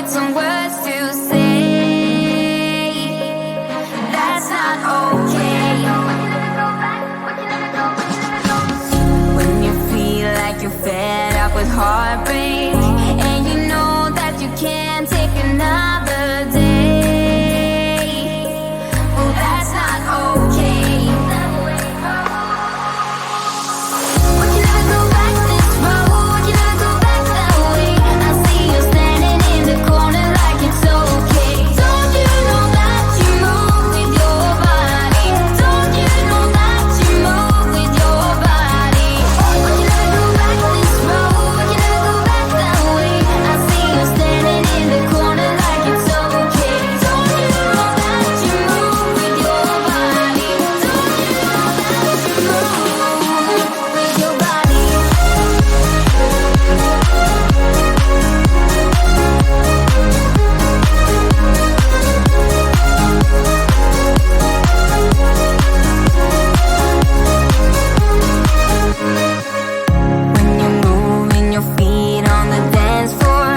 some words to say. That's not okay. When you feel like you're fed up with heartbreak, and you know that you can't take another day. Well, that's not okay. We can never go back this road. We can never go back that way. I see you standing in the corner like it's okay. Don't you know that you move with your body? Don't you know that you move with your body? We can never go back this road. We can never go back that way. I see you standing in the corner like it's okay. Don't you know that you move with your body? Don't you know that you move with your body? When you're moving your feet on the dance floor,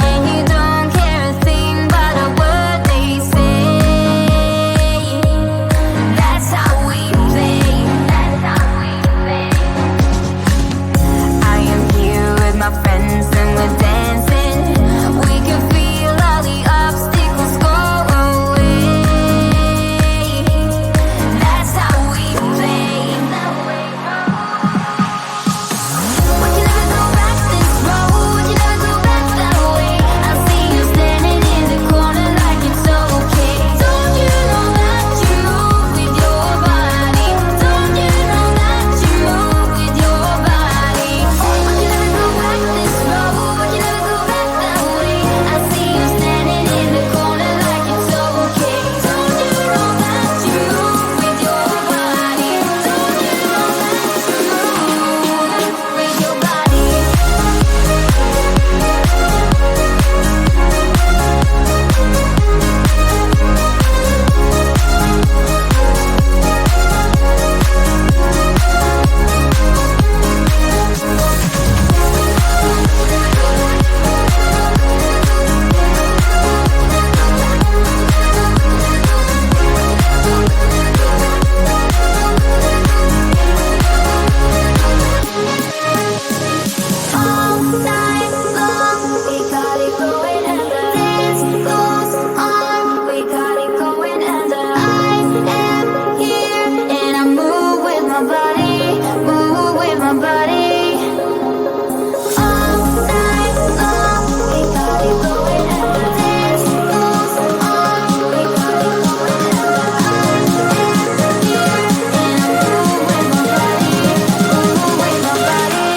and you don't care a thing about a word they say. That's how we play. That's how we play. I am here with my friends and we're dancing. We can feel all the obstacles go away. That's how we play. We can never go back this road. We can never go back that way. I see you standing in the corner like it's okay. Don't you know that you move with your body? Don't you know that you move with your body? We can never go back this road. We can never go back that way. I see you standing in the corner like it's okay. Don't you know that you move with your body? Don't you know that you move with your body? All night long, we got it going, and the dance goes on. We got it going, and I am here, and I move with my body, move with my body. All night long, we got it going, and the dance goes on. We got it going, and I am here, and I move with my body, move with my body.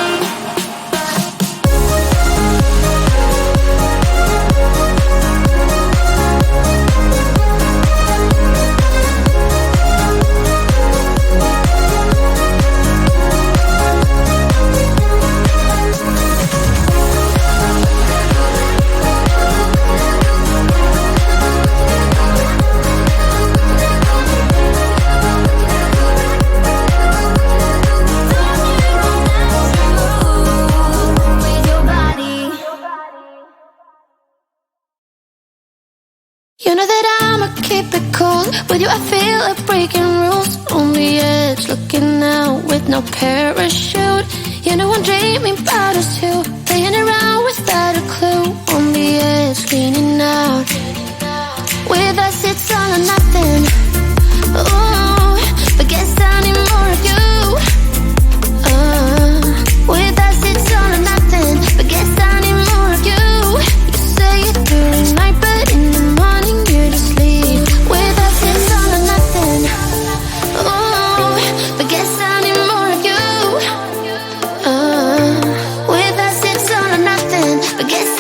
You know that I'ma keep it cool. With you I feel like breaking rules. On the edge, looking out with no parachute. You know I'm dreaming about us two, playing around without a clue. On the edge, leaning out. With us it's all or nothing. Ooh, but guess I need more of you. With us it's all or nothing, but guess I need more of you. You say it during night, but in the morning you just leave. With us it's all or nothing. Ooh, but guess I need more of you. With us it's all or nothing, but guess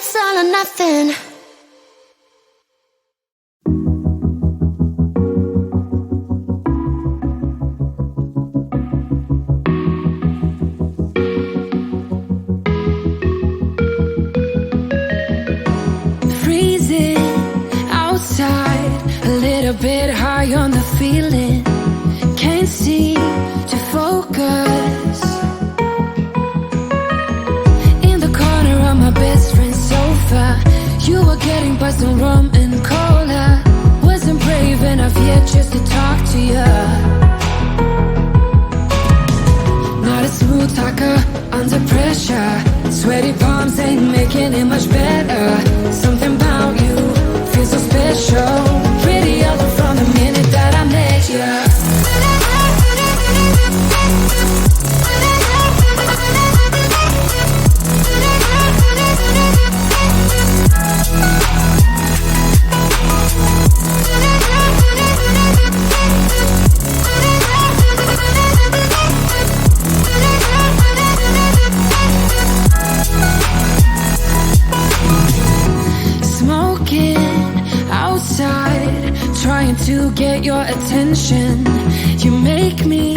it's all or nothing. A bit high on the feeling, can't seem to focus. In the corner of my best friend's sofa, you were getting buzzed on rum and cola. Wasn't brave enough yet just to talk to you. Not a smooth talker under pressure. Sweaty palms ain't making it much better. Something about you feels so special. Pretty other from the minute that I met you. Trying to get your attention, you make me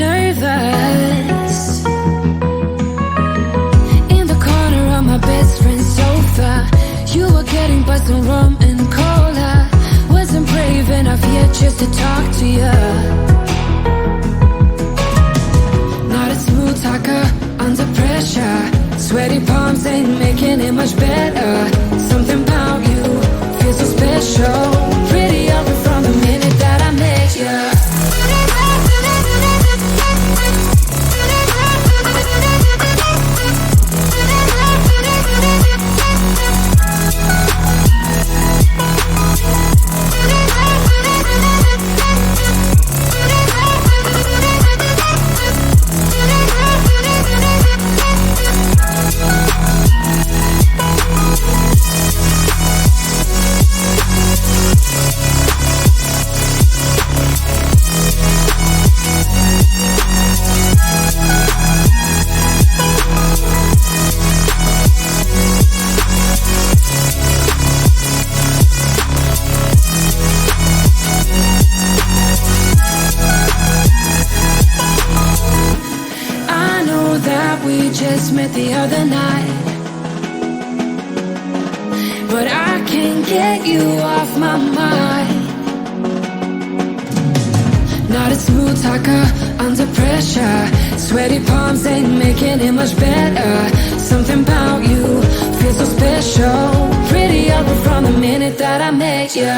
nervous. In the corner of my best friend's sofa, you were getting buzzed on rum and cola. Wasn't brave enough yet just to talk to you. Not a smooth talker under pressure. Sweaty palms ain't making it much better. Something about you feels so special. Pretty other from the minute that I met you. Met the other night, but I can't get you off my mind. Not a smooth talker under pressure. Sweaty palms ain't making it much better. Something about you feels so special. Pretty other from the minute that I met you.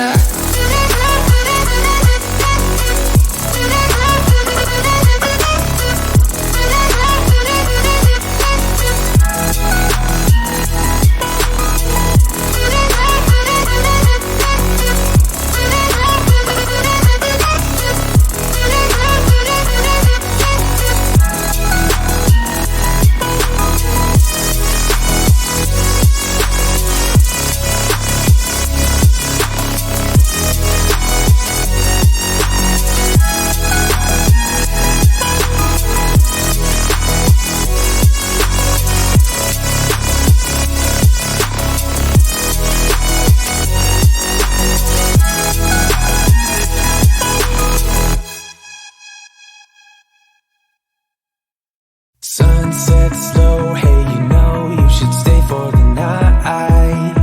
Sunset slow, hey, you know you should stay for the night.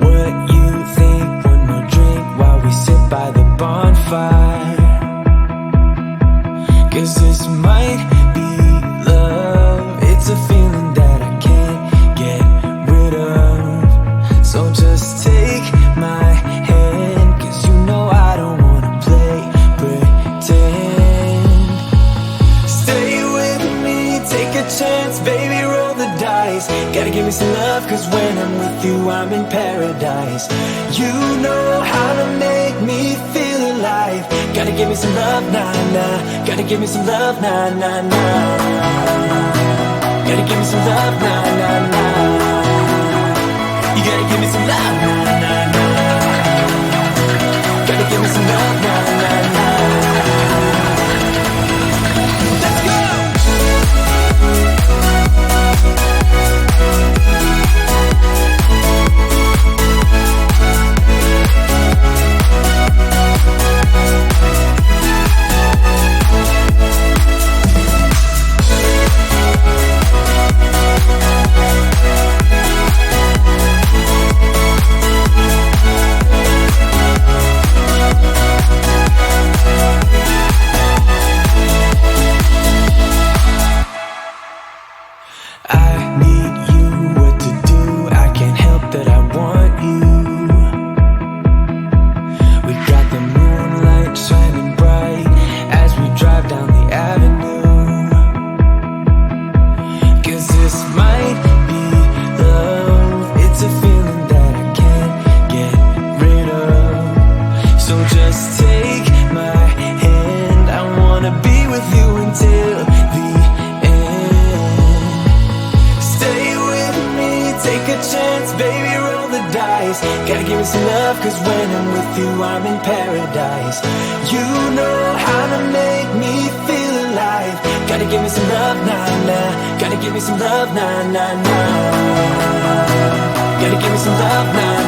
What you think? One more drink while we sit by the bonfire. 'Cause this might be love. It's a feeling that I can't get rid of. So just take my hand, 'cause you know I don't wanna play pretend. Stay with me, take a chance, baby, roll the dice. Gotta give me some love, 'cause when I'm with you, I'm in paradise. You know how to make me feel alive. Gotta give me some love, nah, nah. Gotta give me some love, nah, nah, nah. Gotta give me some love, nah, nah, nah. You gotta give me some love, nah, nah, nah. Gotta give me some love, nah, nah, nah. Let's go! chance, baby, roll the dice. Gotta give me some love, cause when I'm with you, I'm in paradise. You know how to make me feel alive. Gotta give me some love, nah, nah. Gotta give me some love, nah, nah, nah. Gotta give me some love, nah.